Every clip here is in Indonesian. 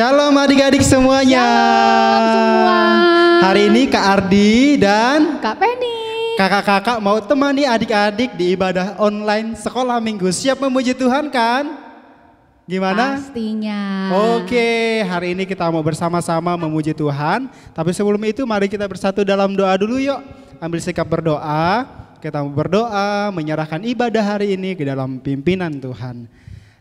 Shalom adik-adik semuanya. Shalom semua. Hari ini Kak Ardi dan Kak Penny. kakak-kakak mau temani adik-adik di ibadah online sekolah minggu. Siap memuji Tuhan kan? Gimana? Pastinya. Oke, hari ini kita mau bersama-sama memuji Tuhan. Tapi sebelum itu mari kita bersatu dalam doa dulu yuk. Ambil sikap berdoa. Kita mau berdoa, menyerahkan ibadah hari ini ke dalam pimpinan Tuhan.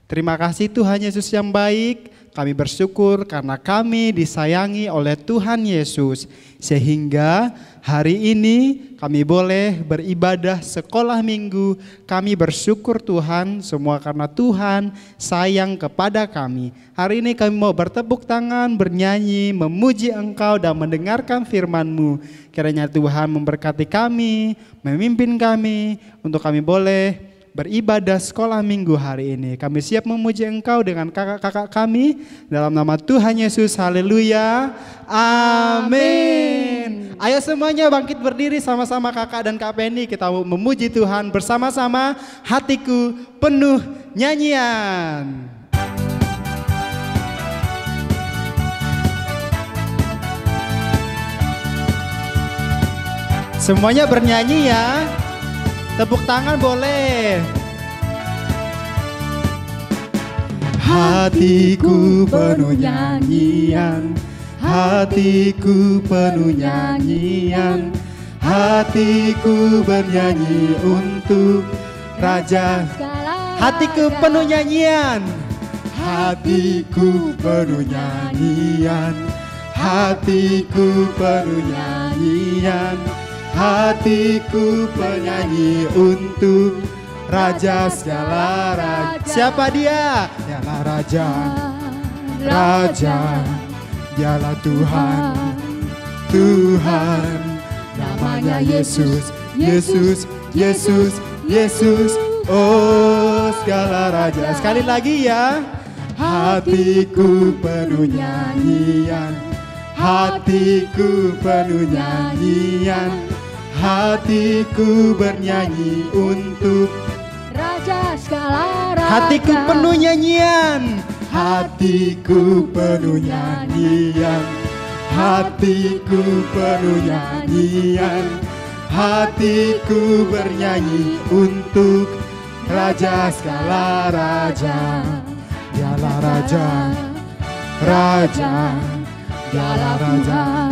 Terima kasih Tuhan Yesus yang baik. Kami bersyukur karena kami disayangi oleh Tuhan Yesus. Sehingga hari ini kami boleh beribadah sekolah minggu. Kami bersyukur Tuhan semua karena Tuhan sayang kepada kami. Hari ini kami mau bertepuk tangan, bernyanyi, memuji Engkau dan mendengarkan firman-Mu. Kiranya Tuhan memberkati kami, memimpin kami untuk kami boleh beribadah sekolah minggu hari ini. Kami siap memuji Engkau dengan kakak-kakak kami dalam nama Tuhan Yesus. Haleluya. Amin. Ayo semuanya bangkit berdiri sama-sama kakak dan Kak Penny. Kita memuji Tuhan bersama-sama. Hatiku penuh nyanyian. Semuanya bernyanyi ya. Tepuk tangan boleh. Hatiku penuh nyanyian, hatiku penuh nyanyian, hatiku bernyanyi untuk Raja. Hatiku penuh nyanyian, hatiku penuh nyanyian, hatiku penuh nyanyian. Hatiku penyanyi untuk Raja segala raja. Siapa dia? Dialah Raja, Raja. Dialah Tuhan, Tuhan. Namanya Yesus, Yesus, Yesus, Yesus. Oh segala raja. Sekali lagi ya. Hatiku penuh nyanyian, hatiku penuh nyanyian. Hatiku bernyanyi untuk Raja segala raja. Hatiku penuh nyanyian, hatiku penuh nyanyian, hatiku penuh nyanyian. Hatiku bernyanyi untuk Raja segala raja. segala raja, raja, segala raja.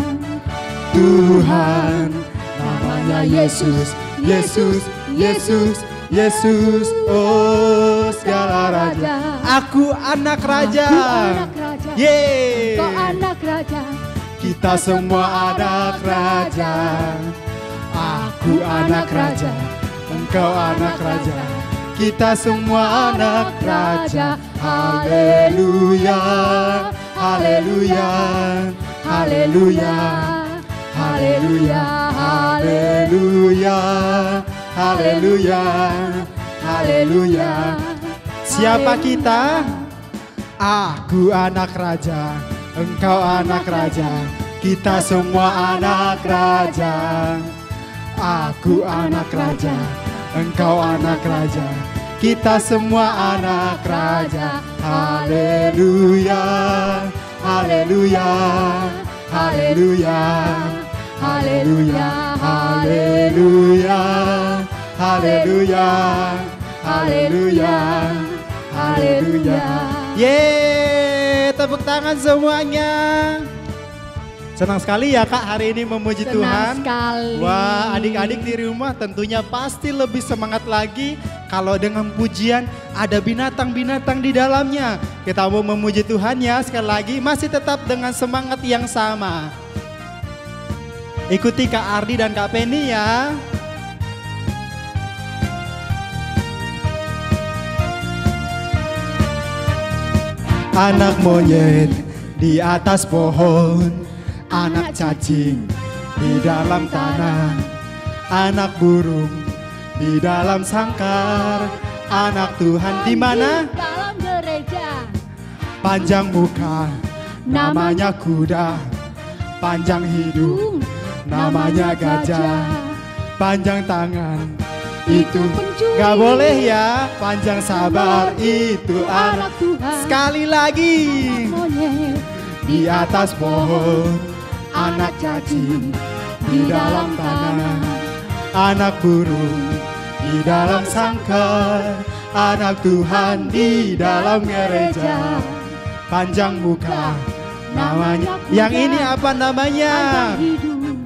Tuhan, namanya Yesus, Yesus, Yesus, Yesus, oh segala raja. Aku anak raja. Yeay. Kau anak raja. Kita semua anak raja. Aku anak raja, engkau anak raja. Kita semua anak raja. Haleluya, haleluya, haleluya, haleluya, haleluya, haleluya, haleluya. Siapa kita? Aku anak raja, engkau anak raja. Kita semua anak raja. Aku anak raja, engkau anak raja. Kita semua anak raja. Haleluya, haleluya, haleluya, haleluya, haleluya, haleluya, haleluya, haleluya. Yeay, tepuk tangan semuanya. Senang sekali ya Kak hari ini memuji Tuhan. Sekali. Wah, adik-adik di rumah tentunya pasti lebih semangat lagi kalau dengan pujian ada binatang-binatang di dalamnya. Kita mau memuji Tuhan ya, sekali lagi masih tetap dengan semangat yang sama. Ikuti Kak Ardi dan Kak Penny ya. Anak monyet di atas pohon, anak cacing di dalam tanah, anak burung di dalam sangkar, anak Tuhan di mana? Dalam gereja. Panjang muka, namanya kuda, panjang hidung, namanya gajah, panjang tangan, itu gak boleh ya, panjang sabar itu anak Tuhan. Sekali lagi, Monyet di atas pohon, anak cacing di dalam tanah, anak burung di dalam sangkar, anak Tuhan di dalam gereja. Panjang muka, namanya. Yang ini apa namanya? panjang hidung,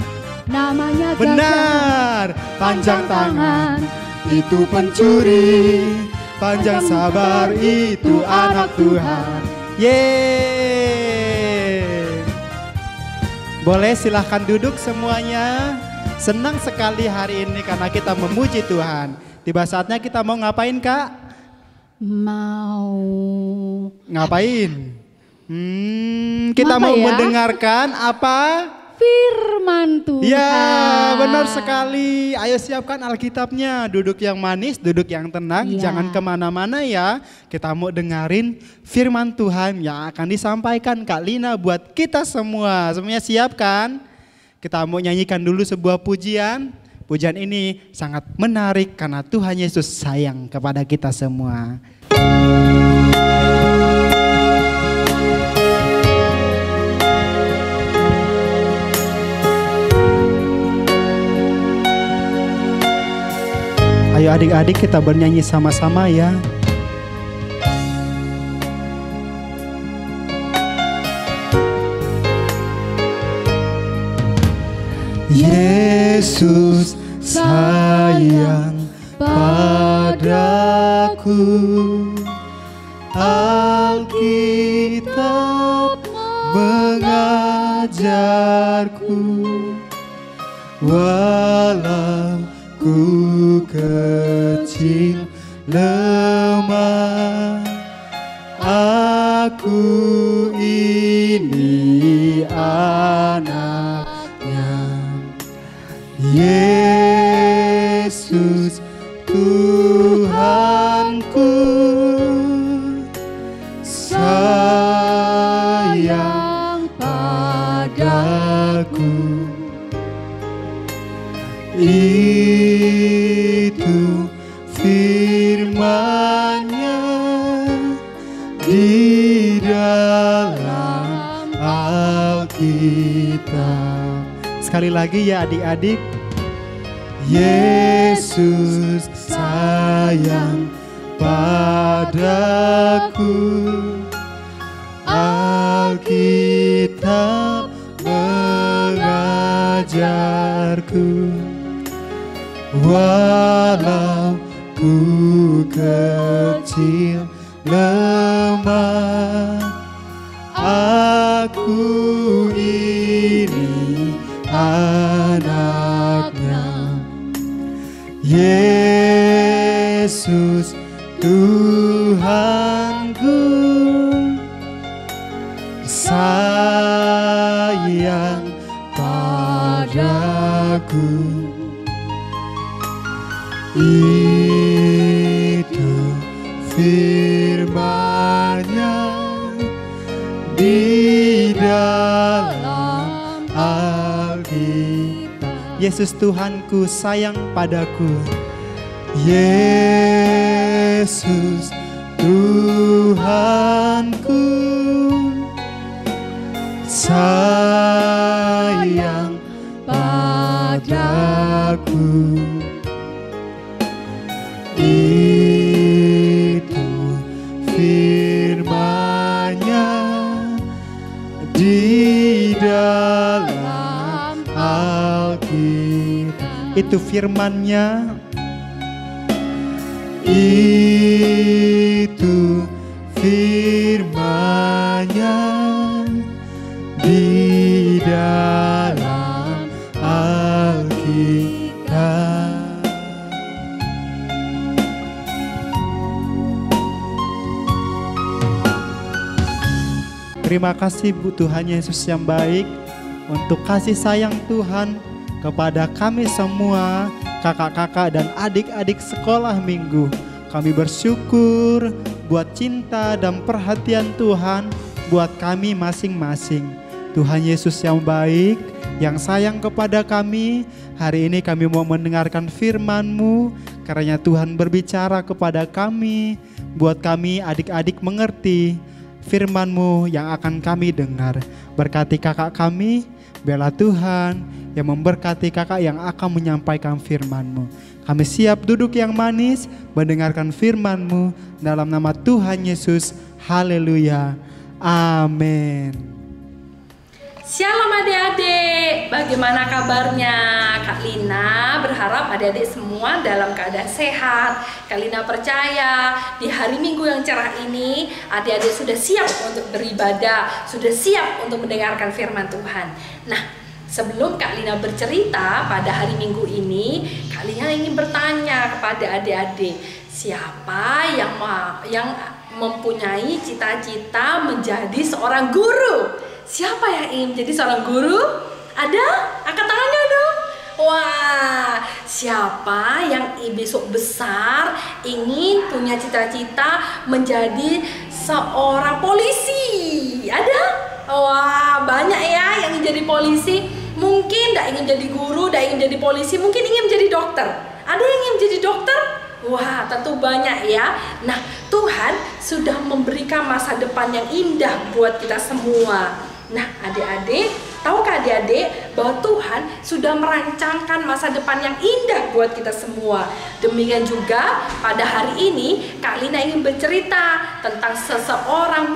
namanya gajah. Benar, panjang tangan itu pencuri, panjang sabar itu anak Tuhan. Yeay. Boleh silahkan duduk semuanya. Senang sekali hari ini karena kita memuji Tuhan. Tiba saatnya kita mau ngapain Kak? Mau Ngapain? Kita Apa mau ya? mendengarkan apa? firman Tuhan. Ya, benar sekali. Ayo siapkan Alkitabnya. Duduk yang manis, duduk yang tenang. Ya. Jangan kemana-mana ya. Kita mau dengerin firman Tuhan yang akan disampaikan Kak Lina buat kita semua. Semuanya siap kan? Kita mau nyanyikan dulu sebuah pujian. Pujian ini sangat menarik karena Tuhan Yesus sayang kepada kita semua. Ayo adik-adik kita bernyanyi sama-sama ya. Yesus sayang padaku, Alkitab mengajarku, walau ku kecil lemah, aku ini anaknya. Yesus Tuhanku sayang padaku, itu firman-Nya di dalam Alkitab. Sekali lagi ya adik-adik. Yesus sayang padaku, Walau ku kecil lemah, aku ini anaknya. Yesus Tuhanku, sayang padaku. Itu firman-Nya di dalam Alkitab. Yesus Tuhanku sayang padaku. Yesus Tuhanku, sayang padaku. Itu firman-Nya di dalam Alkitab. Itu firman-Nya. Itu firman-Nya di dalam Alkitab. Terima kasih Tuhan Yesus yang baik untuk kasih sayang Tuhan kepada kami semua, kakak-kakak dan adik-adik sekolah minggu. Kami bersyukur buat cinta dan perhatian Tuhan buat kami masing-masing. Tuhan Yesus yang baik, yang sayang kepada kami, hari ini kami mau mendengarkan firman-Mu, karena Tuhan berbicara kepada kami, buat kami adik-adik mengerti firman-Mu yang akan kami dengar. Berkati kakak kami, biarlah Tuhan yang memberkati kakak yang akan menyampaikan firman-Mu. Kami siap duduk yang manis mendengarkan firman-Mu dalam nama Tuhan Yesus. Haleluya. Amin. Shalom adik-adik, bagaimana kabarnya? Kak Lina berharap adik-adik semua dalam keadaan sehat. Kak Lina percaya di hari Minggu yang cerah ini adik-adik sudah siap untuk beribadah, sudah siap untuk mendengarkan firman Tuhan. Nah, sebelum Kak Lina bercerita pada hari Minggu ini, Kak Lina ingin bertanya kepada adik-adik, siapa yang mempunyai cita-cita menjadi seorang guru? Siapa yang ingin menjadi seorang guru? Ada? Angkat tangannya dong. Wah, siapa yang besok besar ingin punya cita-cita menjadi seorang polisi? Ada? Wah, banyak ya yang ingin jadi polisi. Mungkin tidak ingin jadi guru, tidak ingin jadi polisi, mungkin ingin menjadi dokter. Ada yang ingin menjadi dokter? Wah, tentu banyak ya. Nah, Tuhan sudah memberikan masa depan yang indah buat kita semua. Nah, adik-adik, tahukah adik-adik bahwa Tuhan sudah merancangkan masa depan yang indah buat kita semua. Demikian juga pada hari ini Kak Lina ingin bercerita tentang seorang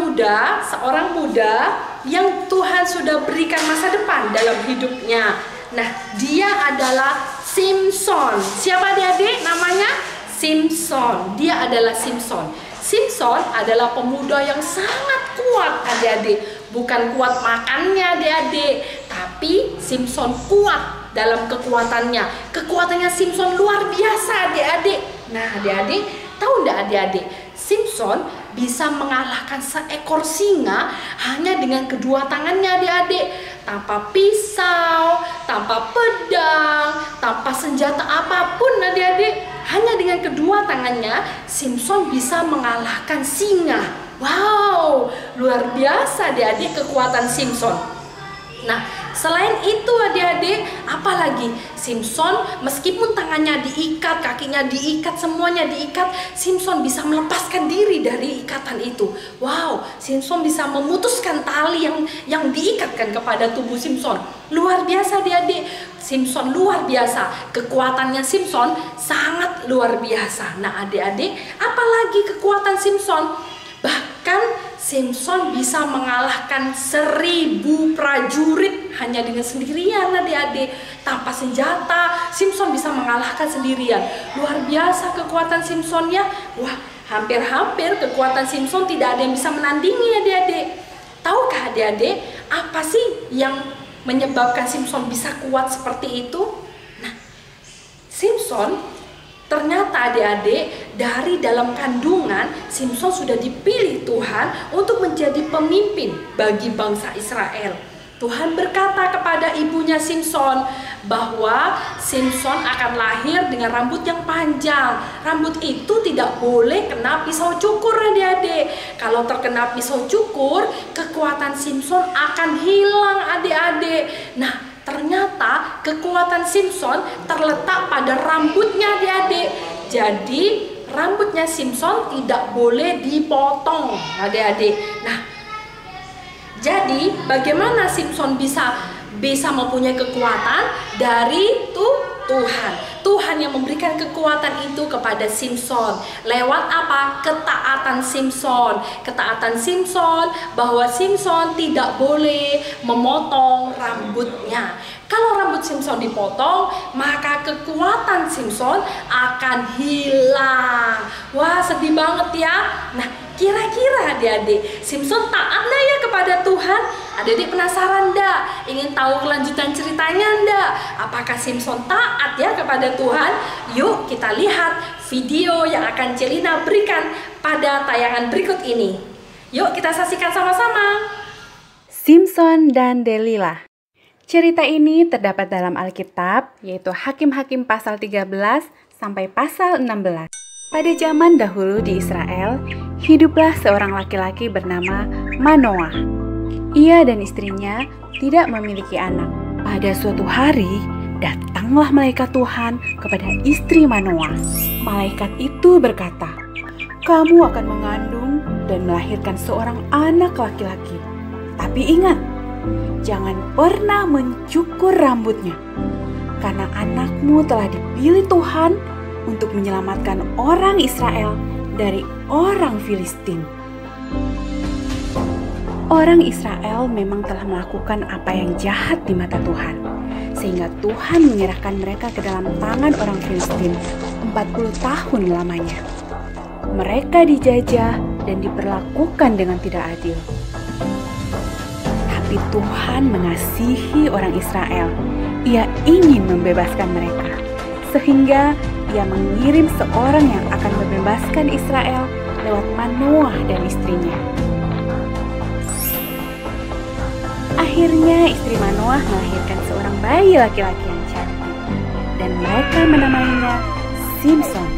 muda yang Tuhan sudah berikan masa depan dalam hidupnya. Nah, dia adalah Simpson. Siapa adik-adik namanya? Simpson. Dia adalah Simpson. Simpson adalah pemuda yang sangat kuat adik-adik. Bukan kuat makannya adik-adik, tapi Simpson kuat dalam kekuatannya. Kekuatannya Simpson luar biasa adik-adik. Nah adik-adik, tahu enggak adik-adik? Simpson bisa mengalahkan seekor singa hanya dengan kedua tangannya adik-adik. Tanpa pisau, tanpa pedang, tanpa senjata apapun adik-adik. Hanya dengan kedua tangannya Simpson bisa mengalahkan singa. Wow, luar biasa adik-adik kekuatan Simpson. Nah, selain itu adik-adik, apalagi Simpson meskipun tangannya diikat, kakinya diikat, semuanya diikat, Simpson bisa melepaskan diri dari ikatan itu. Wow, Simpson bisa memutuskan tali yang diikatkan kepada tubuh Simpson. Luar biasa adik-adik. Simpson luar biasa. Kekuatannya Simpson sangat luar biasa. Nah, adik-adik, apalagi kekuatan Simpson? Bahkan Simpson bisa mengalahkan 1000 prajurit hanya dengan sendirian adik-adik. Tanpa senjata, Simpson bisa mengalahkan sendirian. Luar biasa kekuatan Simpson ya. Wah, hampir-hampir kekuatan Simpson tidak ada yang bisa menandingi adik-adik. Tahukah adik-adik apa sih yang menyebabkan Simpson bisa kuat seperti itu? Nah, Simpson ternyata adik-adik dari dalam kandungan Simpson sudah dipilih Tuhan untuk menjadi pemimpin bagi bangsa Israel. Tuhan berkata kepada ibunya Simpson bahwa Simpson akan lahir dengan rambut yang panjang. Rambut itu tidak boleh kena pisau cukur adik-adik. Kalau terkena pisau cukur, kekuatan Simpson akan hilang adik-adik. Nah, ternyata kekuatan Simpson terletak pada rambutnya adik-adik. Jadi rambutnya Simpson tidak boleh dipotong adik-adik. Nah, jadi bagaimana Simpson bisa mempunyai kekuatan? Dari Tuhan. Tuhan yang memberikan kekuatan itu kepada Simpson. Lewat apa? Ketaatan Simpson. Ketaatan Simpson bahwa Simpson tidak boleh memotong rambutnya. Kalau rambut Simpson dipotong, maka kekuatan Simpson akan hilang. Wah, sedih banget ya. Nah, kira-kira adik-adik, Simpson taat nggak ya kepada Tuhan? Adik-adik penasaran nggak? Ingin tahu kelanjutan ceritanya nggak? Apakah Simpson taat ya kepada Tuhan? Yuk kita lihat video yang akan Celina berikan pada tayangan berikut ini. Yuk kita saksikan sama-sama. Simpson dan Delila. Cerita ini terdapat dalam Alkitab, yaitu Hakim-Hakim pasal 13 sampai pasal 16. Pada zaman dahulu di Israel, hiduplah seorang laki-laki bernama Manoah. Ia dan istrinya tidak memiliki anak. Pada suatu hari, datanglah malaikat Tuhan kepada istri Manoah. Malaikat itu berkata, "Kamu akan mengandung dan melahirkan seorang anak laki-laki. Tapi ingat, jangan pernah mencukur rambutnya, karena anakmu telah dipilih Tuhan untuk menyelamatkan orang Israel dari orang Filistin." Orang Israel memang telah melakukan apa yang jahat di mata Tuhan, sehingga Tuhan menyerahkan mereka ke dalam tangan orang Filistin 40 tahun lamanya. Mereka dijajah dan diperlakukan dengan tidak adil. Tapi Tuhan mengasihi orang Israel. Ia ingin membebaskan mereka, sehingga Ia mengirim seorang yang akan membebaskan Israel lewat Manoah dan istrinya. Akhirnya istri Manoah melahirkan seorang bayi laki-laki yang cantik, dan mereka menamainya Simpson.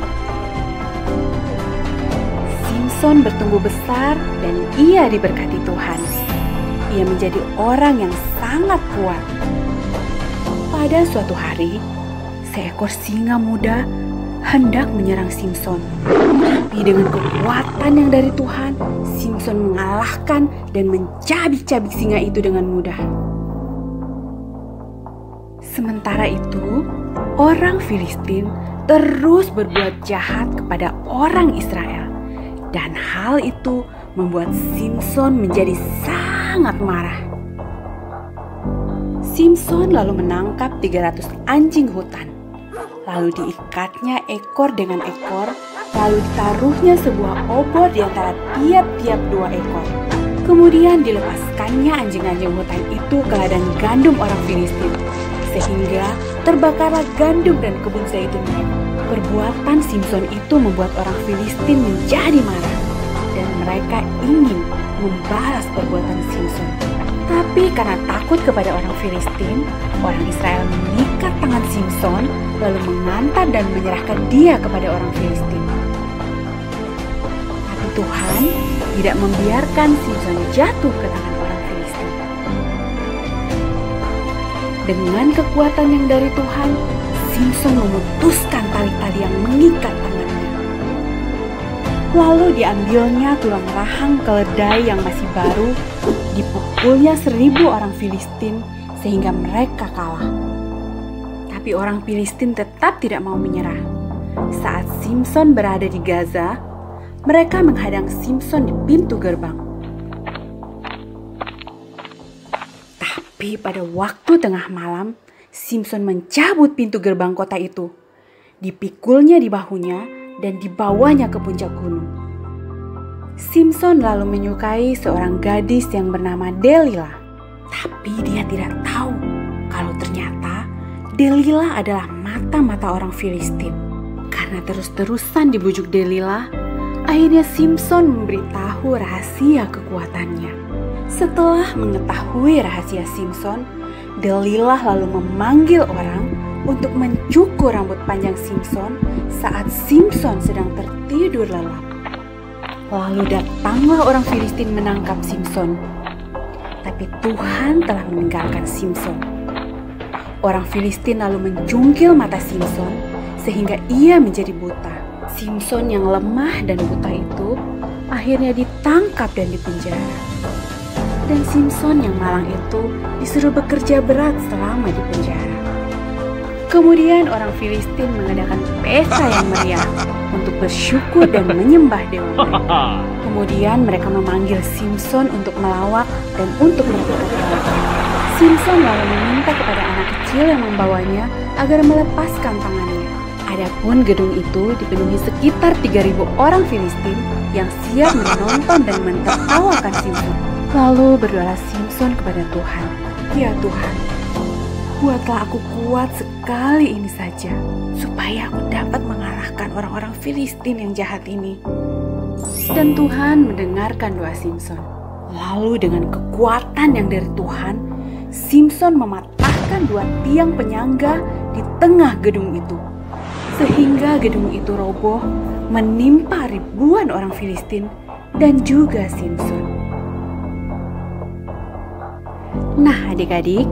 Simpson bertumbuh besar dan ia diberkati Tuhan. Ia menjadi orang yang sangat kuat. Pada suatu hari, seekor singa muda hendak menyerang Simpson. Tapi dengan kekuatan yang dari Tuhan, Simpson mengalahkan dan mencabik-cabik singa itu dengan mudah. Sementara itu, orang Filistin terus berbuat jahat kepada orang Israel. Dan hal itu membuat Simpson menjadi sangat marah. Simpson lalu menangkap 300 anjing hutan. Lalu diikatnya ekor dengan ekor, lalu ditaruhnya sebuah obor di antara tiap-tiap 2 ekor. Kemudian dilepaskannya anjing-anjing hutan itu ke ladang gandum orang Filistin, sehingga terbakarlah gandum dan kebun zaitun mereka. Perbuatan Simpson itu membuat orang Filistin menjadi marah, dan mereka ingin membalas perbuatan Simpson. Tapi karena takut kepada orang Filistin, orang Israel mengikat tangan Simpson, lalu mengantar dan menyerahkan dia kepada orang Filistin. Tapi Tuhan tidak membiarkan Simpson jatuh ke tangan orang Filistin. Dengan kekuatan yang dari Tuhan, Simpson memutuskan tali-tali yang mengikat tangannya. Lalu diambilnya tulang rahang keledai yang masih baru, dipukulnya 1000 orang Filistin sehingga mereka kalah. Tapi orang Filistin tetap tidak mau menyerah. Saat Simpson berada di Gaza, mereka menghadang Simpson di pintu gerbang. Tapi pada waktu tengah malam, Simson mencabut pintu gerbang kota itu. Dipikulnya di bahunya dan dibawanya ke puncak gunung. Simson lalu menyukai seorang gadis yang bernama Delila. Tapi dia tidak tahu kalau ternyata Delila adalah mata-mata orang Filistin. Karena terus-terusan dibujuk Delila, akhirnya Simson memberitahu rahasia kekuatannya. Setelah mengetahui rahasia Simson, Delila lalu memanggil orang untuk mencukur rambut panjang Simson saat Simson sedang tertidur lelap. Lalu datanglah orang Filistin menangkap Simson. Tapi Tuhan telah meninggalkan Simson. Orang Filistin lalu menjungkil mata Simson sehingga ia menjadi buta. Simson yang lemah dan buta itu akhirnya ditangkap dan dipenjara. Dan Simson yang malang itu disuruh bekerja berat selama di penjara. Kemudian orang Filistin mengadakan pesta yang meriah untuk bersyukur dan menyembah dewa mereka. Kemudian mereka memanggil Simson untuk melawak dan untuk berkata-kata. Simson lalu meminta kepada anak kecil yang membawanya agar melepaskan tangannya. Adapun gedung itu dipenuhi sekitar 3.000 orang Filistin yang siap menonton dan mentertawakan Simson. Lalu berdoalah Simson kepada Tuhan, "Ya Tuhan, buatlah aku kuat sekali ini saja, supaya aku dapat mengalahkan orang-orang Filistin yang jahat ini." Dan Tuhan mendengarkan doa Simson. Lalu dengan kekuatan yang dari Tuhan, Simson mematahkan 2 tiang penyangga di tengah gedung itu. Sehingga gedung itu roboh, menimpa ribuan orang Filistin dan juga Simson. Nah adik-adik,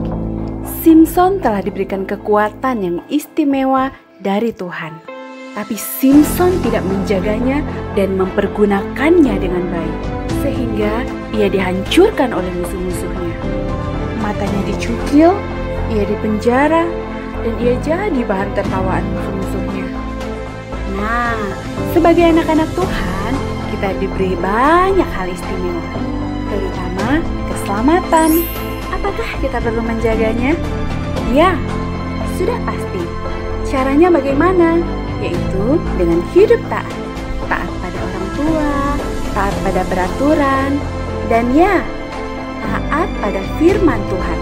Simson telah diberikan kekuatan yang istimewa dari Tuhan. Tapi Simson tidak menjaganya dan mempergunakannya dengan baik. Sehingga ia dihancurkan oleh musuh-musuhnya. Matanya dicukil, ia dipenjara, dan ia jadi bahan tertawaan musuh-musuhnya. Nah, sebagai anak-anak Tuhan, kita diberi banyak hal istimewa. Terutama keselamatan. Apakah kita perlu menjaganya? Ya, sudah pasti. Caranya bagaimana? Yaitu dengan hidup taat. Taat pada orang tua, taat pada peraturan, dan ya, taat pada firman Tuhan.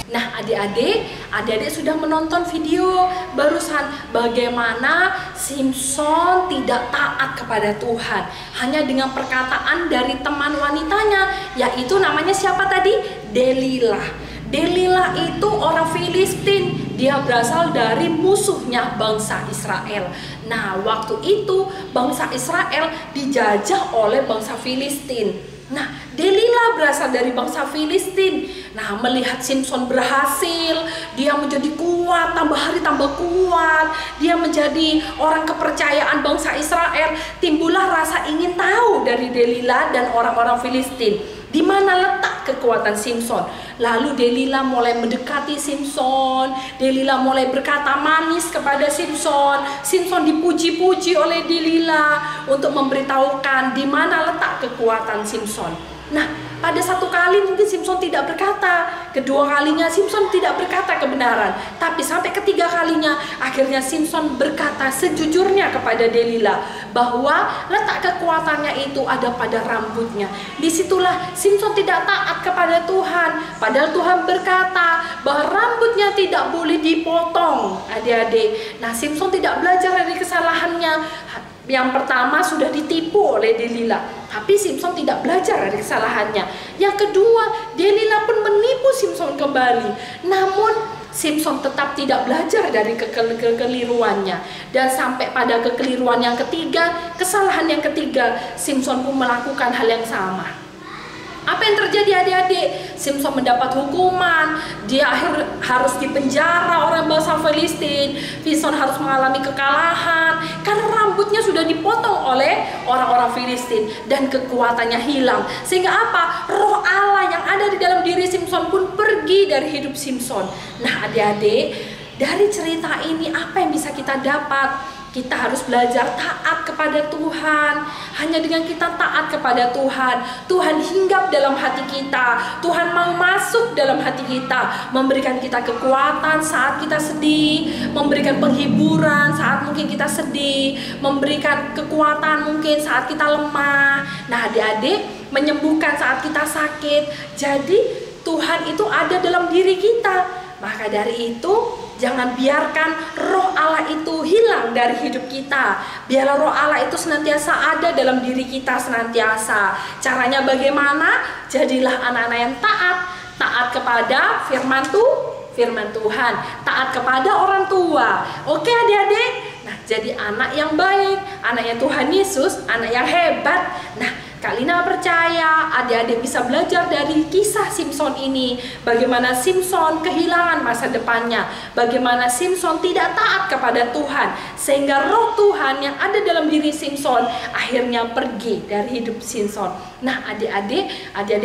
Nah adik-adik sudah menonton video barusan bagaimana Simson tidak taat kepada Tuhan hanya dengan perkataan dari teman wanitanya, yaitu namanya siapa tadi? Delila. Delila itu orang Filistin, dia berasal dari musuhnya bangsa Israel. Nah waktu itu bangsa Israel dijajah oleh bangsa Filistin. Nah, Delila berasal dari bangsa Filistin. Nah, melihat Simson berhasil, dia menjadi kuat, tambah hari tambah kuat. Dia menjadi orang kepercayaan bangsa Israel. Timbullah rasa ingin tahu dari Delila dan orang-orang Filistin. Di mana letak kekuatan Simson? Lalu Delila mulai mendekati Simson. Delila mulai berkata manis kepada Simson. Simson dipuji-puji oleh Delila untuk memberitahukan di mana letak kekuatan Simson. Nah, pada satu kali mungkin Simson tidak berkata, kedua kalinya Simson tidak berkata kebenaran, tapi sampai ketiga kalinya akhirnya Simson berkata sejujurnya kepada Delila bahwa letak kekuatannya itu ada pada rambutnya. Disitulah Simson tidak taat kepada Tuhan, padahal Tuhan berkata bahwa rambutnya tidak boleh dipotong, adik-adik. Nah, Simson tidak belajar dari kesalahannya. Yang pertama sudah ditipu oleh Delila, tapi Simson tidak belajar dari kesalahannya. Yang kedua, Delila pun menipu Simson kembali. Namun Simson tetap tidak belajar dari kekeliruannya. Dan sampai pada kekeliruan yang ketiga, kesalahan yang ketiga, Simson pun melakukan hal yang sama. Apa yang terjadi adik-adik? Simson mendapat hukuman, dia harus dipenjara orang bangsa Filistin. Simson harus mengalami kekalahan karena rambutnya sudah dipotong oleh orang-orang Filistin dan kekuatannya hilang. Sehingga apa? Roh Allah yang ada di dalam diri Simson pun pergi dari hidup Simson. Nah adik-adik, dari cerita ini apa yang bisa kita dapat? Kita harus belajar taat kepada Tuhan. Hanya dengan kita taat kepada Tuhan, Tuhan hinggap dalam hati kita. Tuhan mau masuk dalam hati kita, memberikan kita kekuatan saat kita sedih, memberikan penghiburan saat mungkin kita sedih, memberikan kekuatan mungkin saat kita lemah. Nah, adik-adik, menyembuhkan saat kita sakit. Jadi Tuhan itu ada dalam diri kita. Maka dari itu, jangan biarkan roh Allah itu hilang dari hidup kita. Biarlah roh Allah itu senantiasa ada dalam diri kita senantiasa. Caranya bagaimana? Jadilah anak-anak yang taat. Taat kepada firman Tuhan. Taat kepada orang tua. Oke adik-adik? Nah, jadi anak yang baik, anaknya Tuhan Yesus, anak yang hebat. Nah, Kak Lina percaya adik-adik bisa belajar dari kisah Simson ini. Bagaimana Simson kehilangan masa depannya. Bagaimana Simson tidak taat kepada Tuhan. Sehingga roh Tuhan yang ada dalam diri Simson akhirnya pergi dari hidup Simson. Nah, adik-adik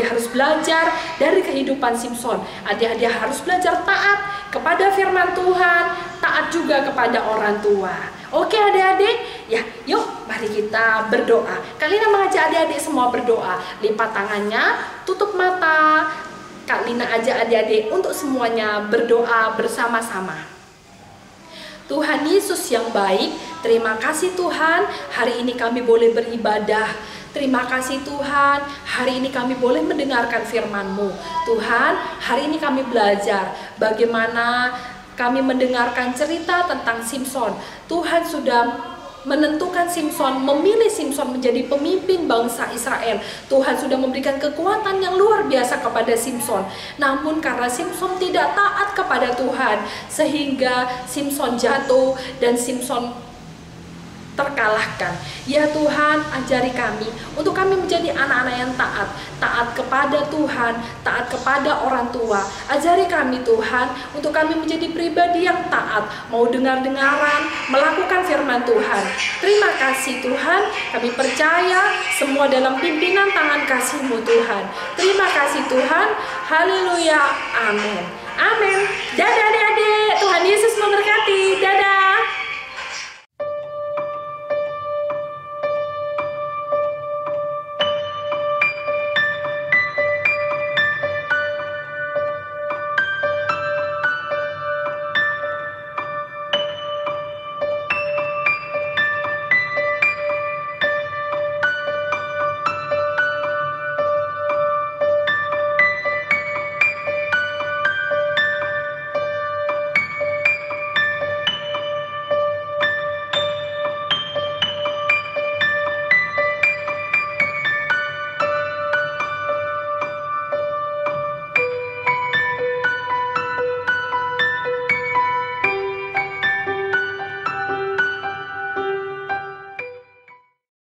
harus belajar dari kehidupan Simson. Adik-adik harus belajar taat kepada firman Tuhan. Taat juga kepada orang tua. Oke adik-adik, ya yuk mari kita berdoa. Kak Lina mengajak adik-adik semua berdoa. Lipat tangannya, tutup mata. Kak Lina ajak adik-adik untuk semuanya berdoa bersama-sama. Tuhan Yesus yang baik, terima kasih Tuhan, hari ini kami boleh beribadah. Terima kasih Tuhan, hari ini kami boleh mendengarkan firman-Mu. Tuhan, hari ini kami belajar bagaimana kami mendengarkan cerita tentang Simson. Tuhan sudah menentukan Simson, memilih Simson menjadi pemimpin bangsa Israel. Tuhan sudah memberikan kekuatan yang luar biasa kepada Simson. Namun karena Simson tidak taat kepada Tuhan, sehingga Simson jatuh dan Simson terkalahkan. Ya Tuhan, ajari kami untuk kami menjadi anak-anak yang taat. Taat kepada Tuhan, taat kepada orang tua. Ajari kami Tuhan untuk kami menjadi pribadi yang taat, mau dengar-dengaran, melakukan firman Tuhan. Terima kasih Tuhan, kami percaya semua dalam pimpinan tangan kasih-Mu Tuhan. Terima kasih Tuhan, haleluya, amin. Amin. Dadah adik-adik, Tuhan Yesus memberkati. Dadah.